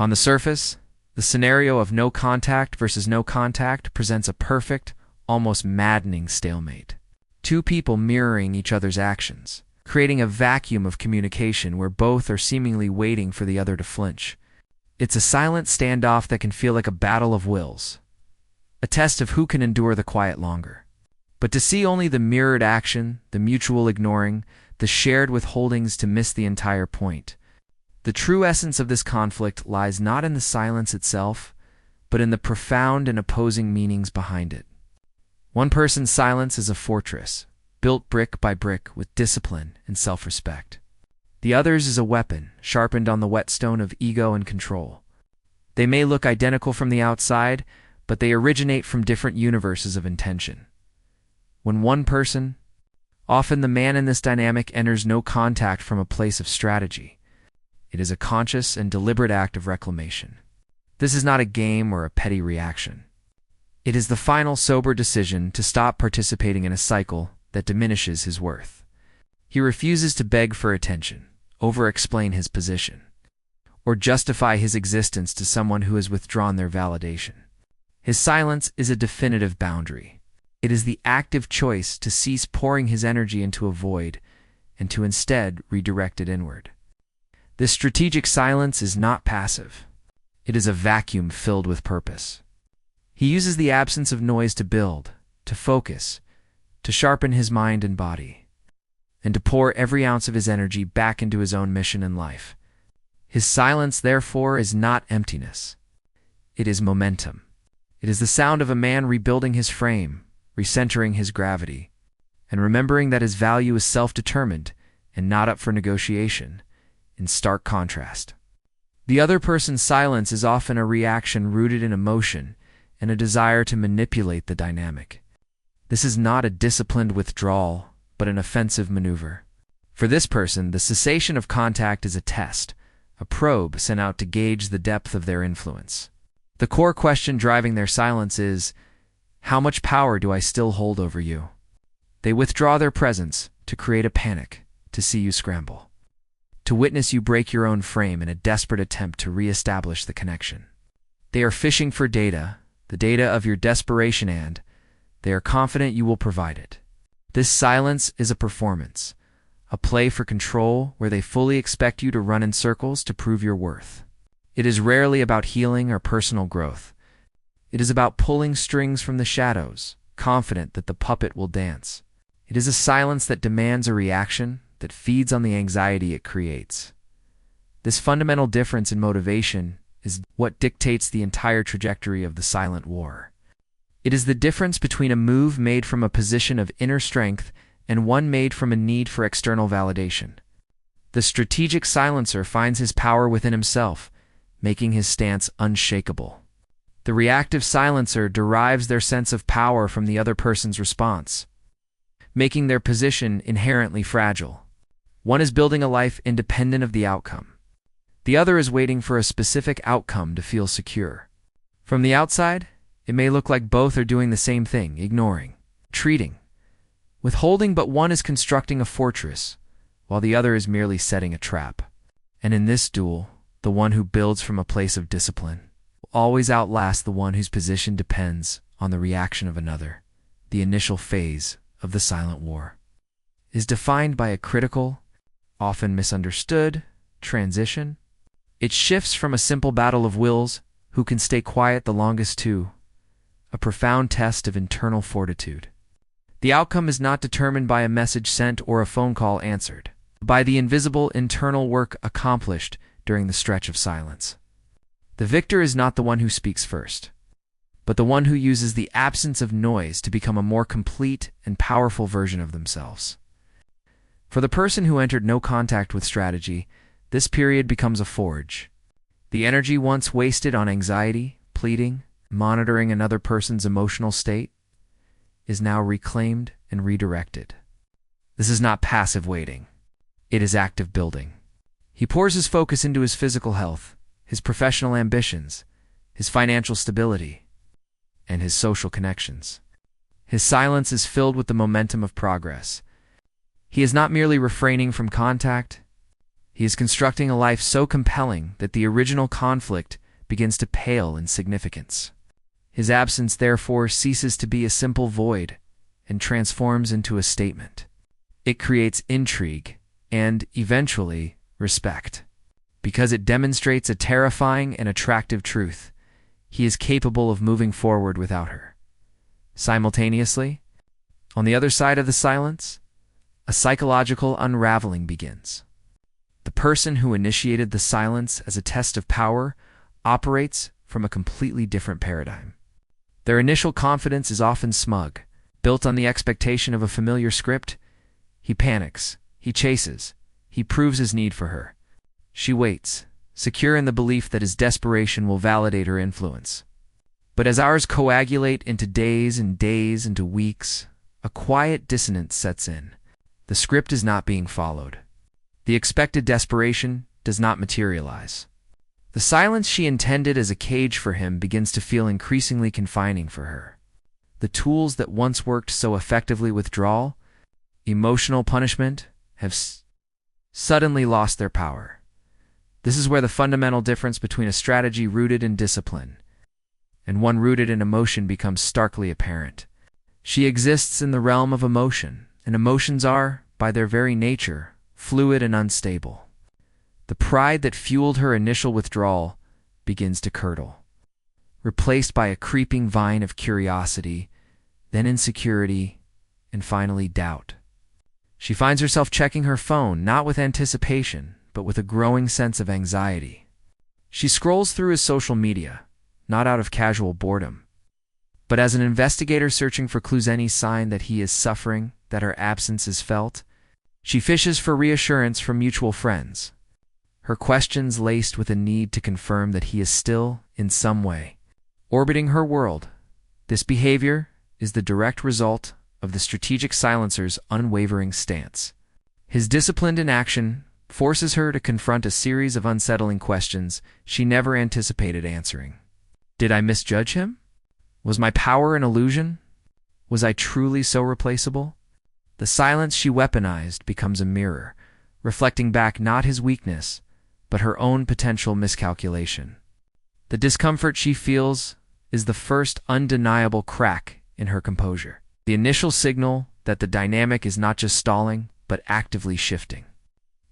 On the surface, the scenario of no contact versus no contact presents a perfect, almost maddening stalemate. Two people mirroring each other's actions, creating a vacuum of communication where both are seemingly waiting for the other to flinch. It's a silent standoff that can feel like a battle of wills, a test of who can endure the quiet longer. But to see only the mirrored action, the mutual ignoring, the shared withholdings to miss the entire point. The true essence of this conflict lies not in the silence itself, but in the profound and opposing meanings behind it. One person's silence is a fortress, built brick by brick with discipline and self-respect. The other's is a weapon, sharpened on the whetstone of ego and control. They may look identical from the outside, but they originate from different universes of intention. When one person, often the man in this dynamic, enters no contact from a place of strategy, it is a conscious and deliberate act of reclamation. This is not a game or a petty reaction. It is the final sober decision to stop participating in a cycle that diminishes his worth. He refuses to beg for attention, over-explain his position, or justify his existence to someone who has withdrawn their validation. His silence is a definitive boundary. It is the active choice to cease pouring his energy into a void and to instead redirect it inward. This strategic silence is not passive. It is a vacuum filled with purpose. He uses the absence of noise to build, to focus, to sharpen his mind and body, and to pour every ounce of his energy back into his own mission in life. His silence, therefore, is not emptiness. It is momentum. It is the sound of a man rebuilding his frame, recentering his gravity, and remembering that his value is self-determined and not up for negotiation, in stark contrast. The other person's silence is often a reaction rooted in emotion and a desire to manipulate the dynamic. This is not a disciplined withdrawal, but an offensive maneuver. For this person, the cessation of contact is a test, a probe sent out to gauge the depth of their influence. The core question driving their silence is, how much power do I still hold over you? They withdraw their presence to create a panic, to see you scramble, to witness you break your own frame in a desperate attempt to re-establish the connection. They are fishing for data, the data of your desperation, and they are confident you will provide it. This silence is a performance, a play for control where they fully expect you to run in circles to prove your worth. It is rarely about healing or personal growth. It is about pulling strings from the shadows, confident that the puppet will dance. It is a silence that demands a reaction, that feeds on the anxiety it creates. This fundamental difference in motivation is what dictates the entire trajectory of the silent war. It is the difference between a move made from a position of inner strength and one made from a need for external validation. The strategic silencer finds his power within himself, making his stance unshakable. The reactive silencer derives their sense of power from the other person's response, making their position inherently fragile. One is building a life independent of the outcome. The other is waiting for a specific outcome to feel secure. From the outside, it may look like both are doing the same thing, ignoring, treating, withholding, but one is constructing a fortress, while the other is merely setting a trap. And in this duel, the one who builds from a place of discipline will always outlast the one whose position depends on the reaction of another. The initial phase of the silent war is defined by a critical, often misunderstood, transition. It shifts from a simple battle of wills, who can stay quiet the longest, to a profound test of internal fortitude. The outcome is not determined by a message sent or a phone call answered, but by the invisible internal work accomplished during the stretch of silence. The victor is not the one who speaks first, but the one who uses the absence of noise to become a more complete and powerful version of themselves. For the person who entered no contact with strategy, this period becomes a forge. The energy once wasted on anxiety, pleading, monitoring another person's emotional state is now reclaimed and redirected. This is not passive waiting. It is active building. He pours his focus into his physical health, his professional ambitions, his financial stability, and his social connections. His silence is filled with the momentum of progress. He is not merely refraining from contact, He is constructing a life so compelling that the original conflict begins to pale in significance. His absence, therefore, ceases to be a simple void and transforms into a statement. It creates intrigue and, eventually, respect. Because it demonstrates a terrifying and attractive truth: he is capable of moving forward without her. Simultaneously, on the other side of the silence, a psychological unraveling begins. The person who initiated the silence as a test of power operates from a completely different paradigm. Their initial confidence is often smug, built on the expectation of a familiar script. He panics, he chases, he proves his need for her. She waits, secure in the belief that his desperation will validate her influence. But as hours coagulate into days and days into weeks, a quiet dissonance sets in. The script is not being followed. The expected desperation does not materialize. The silence she intended as a cage for him begins to feel increasingly confining for her. The tools that once worked so effectively, withdrawal, emotional punishment, have suddenly lost their power. This is where the fundamental difference between a strategy rooted in discipline and one rooted in emotion becomes starkly apparent. She exists in the realm of emotion, and emotions are, by their very nature, fluid and unstable. The pride that fueled her initial withdrawal begins to curdle, replaced by a creeping vine of curiosity, then insecurity, and finally doubt. She finds herself checking her phone, not with anticipation, but with a growing sense of anxiety. She scrolls through his social media, not out of casual boredom, but as an investigator searching for clues, any sign that he is suffering, that her absence is felt. She fishes for reassurance from mutual friends, her questions laced with a need to confirm that he is still, in some way, orbiting her world. This behavior is the direct result of the strategic silencer's unwavering stance. His disciplined inaction forces her to confront a series of unsettling questions she never anticipated answering. Did I misjudge him? Was my power an illusion? Was I truly so replaceable? The silence she weaponized becomes a mirror, reflecting back not his weakness, but her own potential miscalculation. The discomfort she feels is the first undeniable crack in her composure, the initial signal that the dynamic is not just stalling, but actively shifting.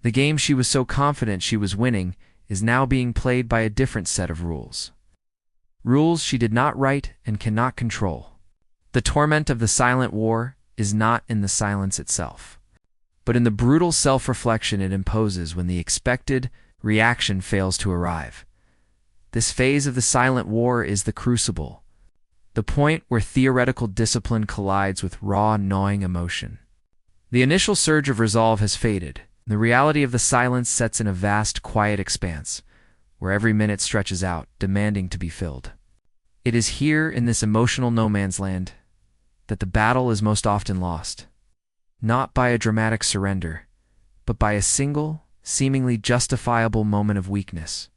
The game she was so confident she was winning is now being played by a different set of rules. Rules she did not write and cannot control. The torment of the silent war is not in the silence itself, but in the brutal self-reflection it imposes when the expected reaction fails to arrive. This phase of the silent war is the crucible, the point where theoretical discipline collides with raw, gnawing emotion. The initial surge of resolve has faded. The reality of the silence sets in a vast, quiet expanse, where every minute stretches out, demanding to be filled. It is here, in this emotional no man's land, that the battle is most often lost, not by a dramatic surrender, but by a single, seemingly justifiable moment of weakness.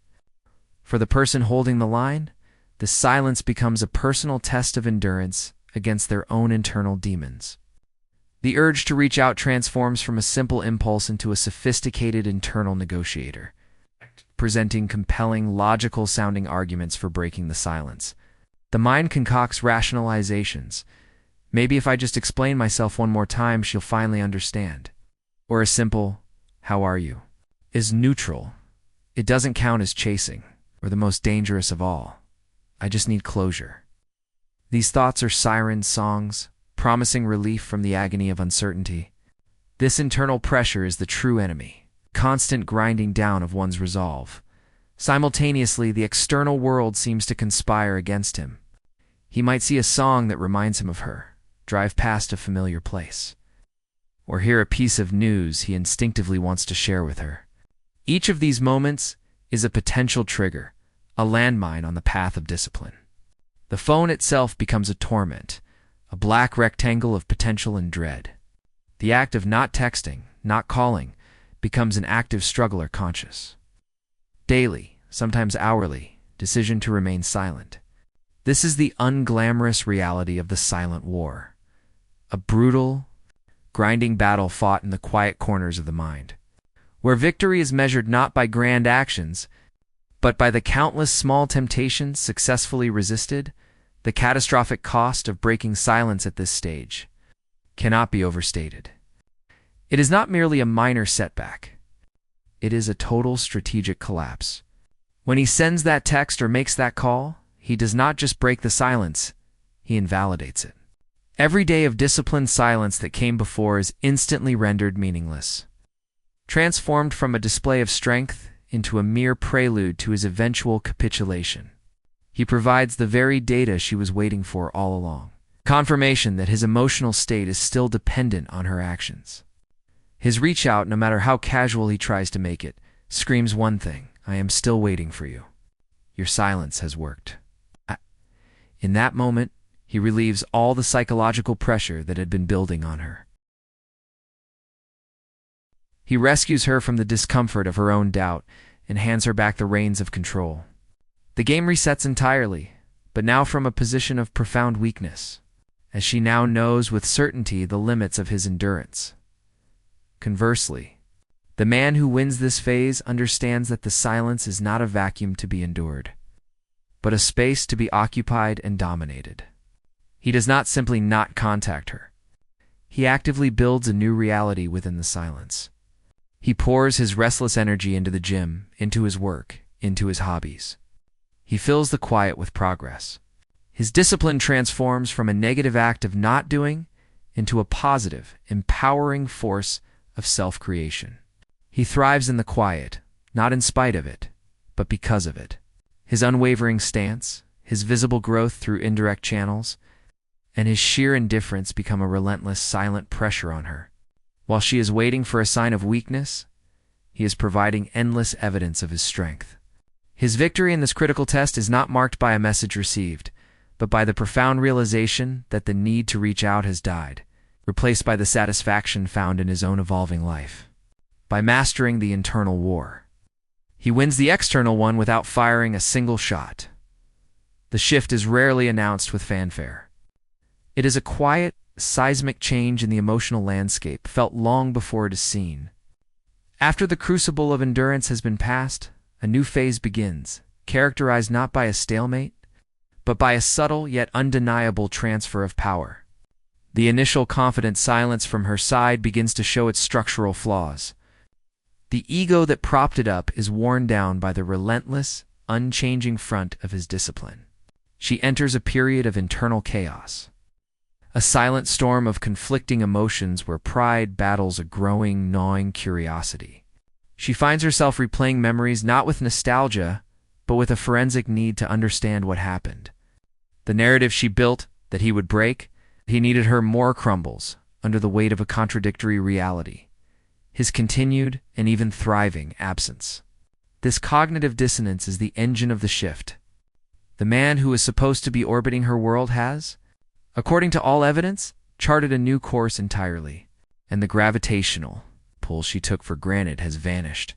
For the person holding the line, the silence becomes a personal test of endurance against their own internal demons. The urge to reach out transforms from a simple impulse into a sophisticated internal negotiator, presenting compelling, logical-sounding arguments for breaking the silence. The mind concocts rationalizations. Maybe if I just explain myself one more time, she'll finally understand. Or a simple, "How are you?" is neutral. It doesn't count as chasing, or the most dangerous of all. I just need closure. These thoughts are siren songs, promising relief from the agony of uncertainty. This internal pressure is the true enemy, constant grinding down of one's resolve. Simultaneously, the external world seems to conspire against him. He might see a song that reminds him of her, drive past a familiar place, or hear a piece of news he instinctively wants to share with her. Each of these moments is a potential trigger, a landmine on the path of discipline. The phone itself becomes a torment, a black rectangle of potential and dread. The act of not texting, not calling, becomes an active struggle or conscious. Daily, sometimes hourly, decision to remain silent. This is the unglamorous reality of the silent war, a brutal, grinding battle fought in the quiet corners of the mind, where victory is measured not by grand actions, but by the countless small temptations successfully resisted. The catastrophic cost of breaking silence at this stage cannot be overstated. It is not merely a minor setback. It is a total strategic collapse. When he sends that text or makes that call, he does not just break the silence, he invalidates it. Every day of disciplined silence that came before is instantly rendered meaningless, transformed from a display of strength into a mere prelude to his eventual capitulation. He provides the very data she was waiting for all along, confirmation that his emotional state is still dependent on her actions. His reach out, no matter how casual he tries to make it, screams one thing: I am still waiting for you. Your silence has worked. In that moment, he relieves all the psychological pressure that had been building on her. He rescues her from the discomfort of her own doubt and hands her back the reins of control. The game resets entirely, but now from a position of profound weakness, as she now knows with certainty the limits of his endurance. Conversely, the man who wins this phase understands that the silence is not a vacuum to be endured, but a space to be occupied and dominated. He does not simply not contact her. He actively builds a new reality within the silence. He pours his restless energy into the gym, into his work, into his hobbies. He fills the quiet with progress. His discipline transforms from a negative act of not doing into a positive, empowering force of self-creation. He thrives in the quiet, not in spite of it, but because of it. His unwavering stance, his visible growth through indirect channels, and his sheer indifference become a relentless, silent pressure on her. While she is waiting for a sign of weakness, he is providing endless evidence of his strength. His victory in this critical test is not marked by a message received, but by the profound realization that the need to reach out has died, replaced by the satisfaction found in his own evolving life. By mastering the internal war, he wins the external one without firing a single shot. The shift is rarely announced with fanfare. It is a quiet, seismic change in the emotional landscape, felt long before it is seen. After the crucible of endurance has been passed, a new phase begins, characterized not by a stalemate, but by a subtle yet undeniable transfer of power. The initial confident silence from her side begins to show its structural flaws. The ego that propped it up is worn down by the relentless, unchanging front of his discipline. She enters a period of internal chaos, a silent storm of conflicting emotions where pride battles a growing, gnawing curiosity. She finds herself replaying memories not with nostalgia, but with a forensic need to understand what happened. The narrative she built, that he would break, he needed her more, crumbles under the weight of a contradictory reality: his continued and even thriving absence. This cognitive dissonance is the engine of the shift. The man who is supposed to be orbiting her world has, according to all evidence, charted a new course entirely, and the gravitational pull she took for granted has vanished.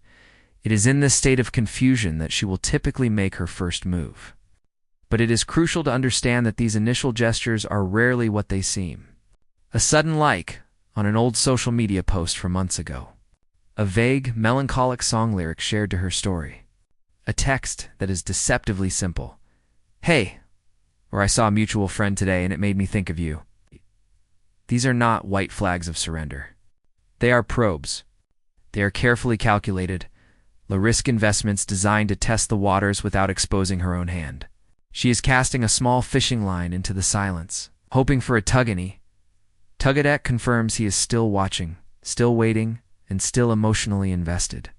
It is in this state of confusion that she will typically make her first move. But it is crucial to understand that these initial gestures are rarely what they seem. A sudden like on an old social media post from months ago, a vague, melancholic song lyric shared to her story, a text that is deceptively simple: "Hey," or "I saw a mutual friend today and it made me think of you." These are not white flags of surrender. They are probes. They are carefully calculated, low-risk investments designed to test the waters without exposing her own hand. She is casting a small fishing line into the silence, hoping for a tug-any. Tug-a-deck confirms he is still watching, still waiting, and still emotionally invested.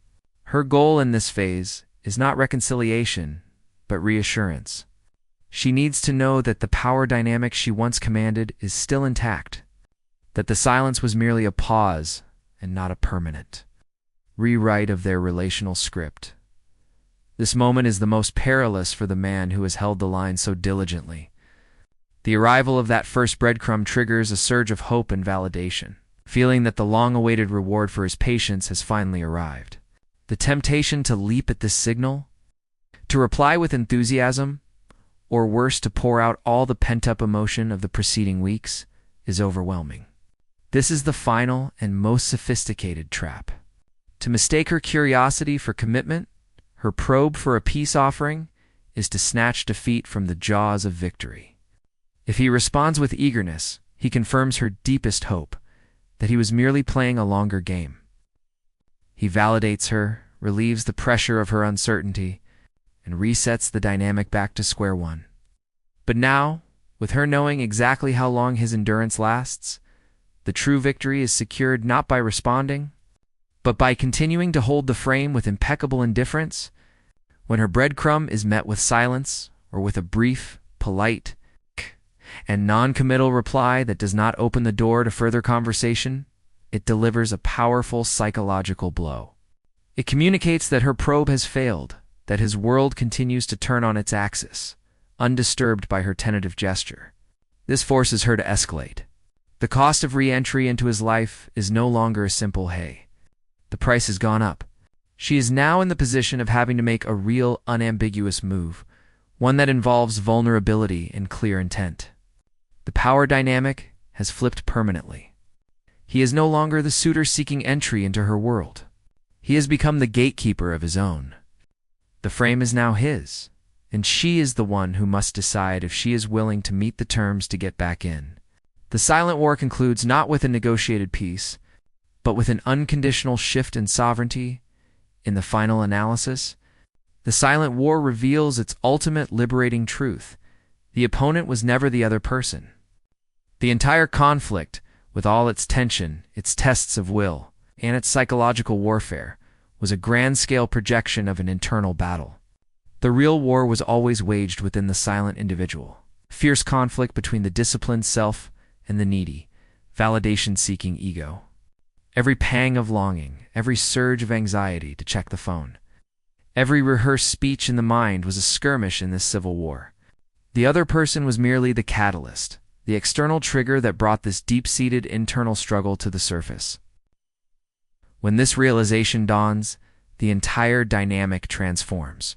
Her goal in this phase is not reconciliation, but reassurance. She needs to know that the power dynamic she once commanded is still intact, that the silence was merely a pause and not a permanent rewrite of their relational script. This moment is the most perilous for the man who has held the line so diligently. The arrival of that first breadcrumb triggers a surge of hope and validation, feeling that the long-awaited reward for his patience has finally arrived. The temptation to leap at this signal, to reply with enthusiasm, or worse, to pour out all the pent-up emotion of the preceding weeks, is overwhelming. This is the final and most sophisticated trap. To mistake her curiosity for commitment, her probe for a peace offering, is to snatch defeat from the jaws of victory. If he responds with eagerness, he confirms her deepest hope, that he was merely playing a longer game. He validates her, relieves the pressure of her uncertainty, and resets the dynamic back to square one. But now, with her knowing exactly how long his endurance lasts, the true victory is secured not by responding, but by continuing to hold the frame with impeccable indifference. When her breadcrumb is met with silence or with a brief, polite, and non-committal reply that does not open the door to further conversation, it delivers a powerful psychological blow. It communicates that her probe has failed, that his world continues to turn on its axis, undisturbed by her tentative gesture. This forces her to escalate. The cost of re-entry into his life is no longer a simple "hey." The price has gone up. She is now in the position of having to make a real, unambiguous move, one that involves vulnerability and clear intent. The power dynamic has flipped permanently. He is no longer the suitor seeking entry into her world. He has become the gatekeeper of his own. The frame is now his, and she is the one who must decide if she is willing to meet the terms to get back in. The silent war concludes not with a negotiated peace, but with an unconditional shift in sovereignty. In the final analysis, the silent war reveals its ultimate liberating truth. The opponent was never the other person. The entire conflict, with all its tension, its tests of will, and its psychological warfare, was a grand-scale projection of an internal battle. The real war was always waged within the silent individual. Fierce conflict between the disciplined self and the needy, validation-seeking ego. Every pang of longing, every surge of anxiety to check the phone. Every rehearsed speech in the mind was a skirmish in this civil war. The other person was merely the catalyst, the external trigger that brought this deep-seated internal struggle to the surface. When this realization dawns, the entire dynamic transforms.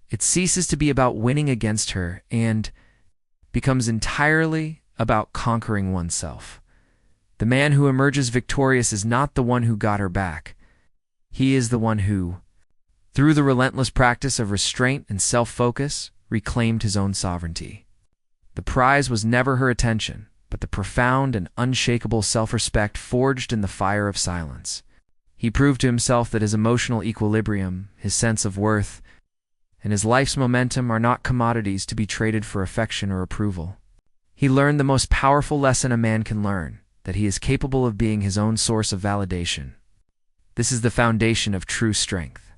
It ceases to be about winning against her and becomes entirely about conquering oneself. The man who emerges victorious is not the one who got her back. He is the one who, through the relentless practice of restraint and self-focus, reclaimed his own sovereignty. The prize was never her attention, but the profound and unshakable self-respect forged in the fire of silence. He proved to himself that his emotional equilibrium, his sense of worth, and his life's momentum are not commodities to be traded for affection or approval. He learned the most powerful lesson a man can learn, that he is capable of being his own source of validation. This is the foundation of true strength,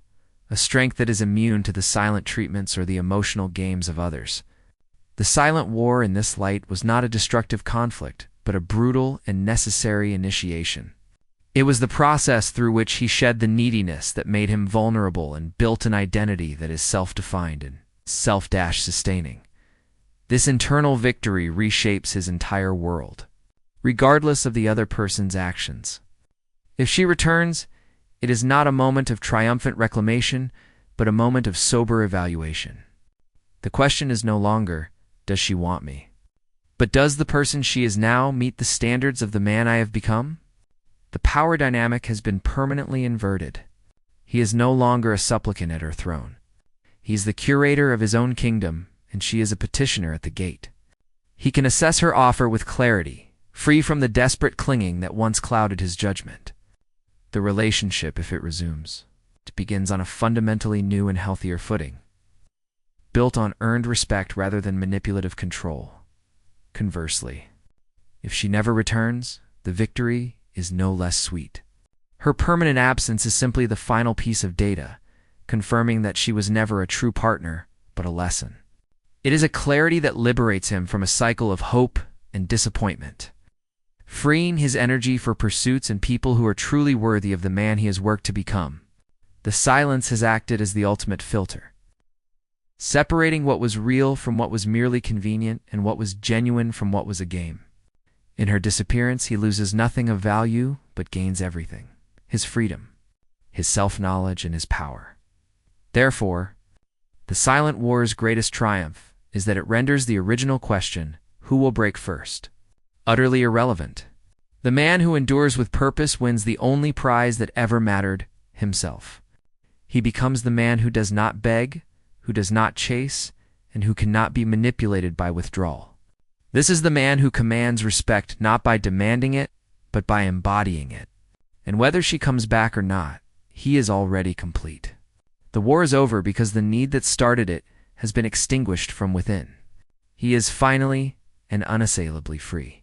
a strength that is immune to the silent treatments or the emotional games of others. The silent war in this light was not a destructive conflict, but a brutal and necessary initiation. It was the process through which he shed the neediness that made him vulnerable and built an identity that is self-defined and self-sustaining. This internal victory reshapes his entire world, regardless of the other person's actions. If she returns, it is not a moment of triumphant reclamation, but a moment of sober evaluation. The question is no longer, does she want me? But does the person she is now meet the standards of the man I have become? The power dynamic has been permanently inverted. He is no longer a supplicant at her throne. He is the curator of his own kingdom, and she is a petitioner at the gate. He can assess her offer with clarity, free from the desperate clinging that once clouded his judgment. The relationship, if it resumes, begins on a fundamentally new and healthier footing, built on earned respect rather than manipulative control. Conversely, if she never returns, the victory is no less sweet. Her permanent absence is simply the final piece of data, confirming that she was never a true partner, but a lesson. It is a clarity that liberates him from a cycle of hope and disappointment, freeing his energy for pursuits and people who are truly worthy of the man he has worked to become. The silence has acted as the ultimate filter, separating what was real from what was merely convenient and what was genuine from what was a game. In her disappearance, he loses nothing of value, but gains everything: his freedom, his self-knowledge, and his power. Therefore, the silent war's greatest triumph is that it renders the original question, who will break first, utterly irrelevant. The man who endures with purpose wins the only prize that ever mattered, himself. He becomes the man who does not beg, who does not chase, and who cannot be manipulated by withdrawal. This is the man who commands respect not by demanding it, but by embodying it. And whether she comes back or not, he is already complete. The war is over because the need that started it has been extinguished from within. He is finally and unassailably free.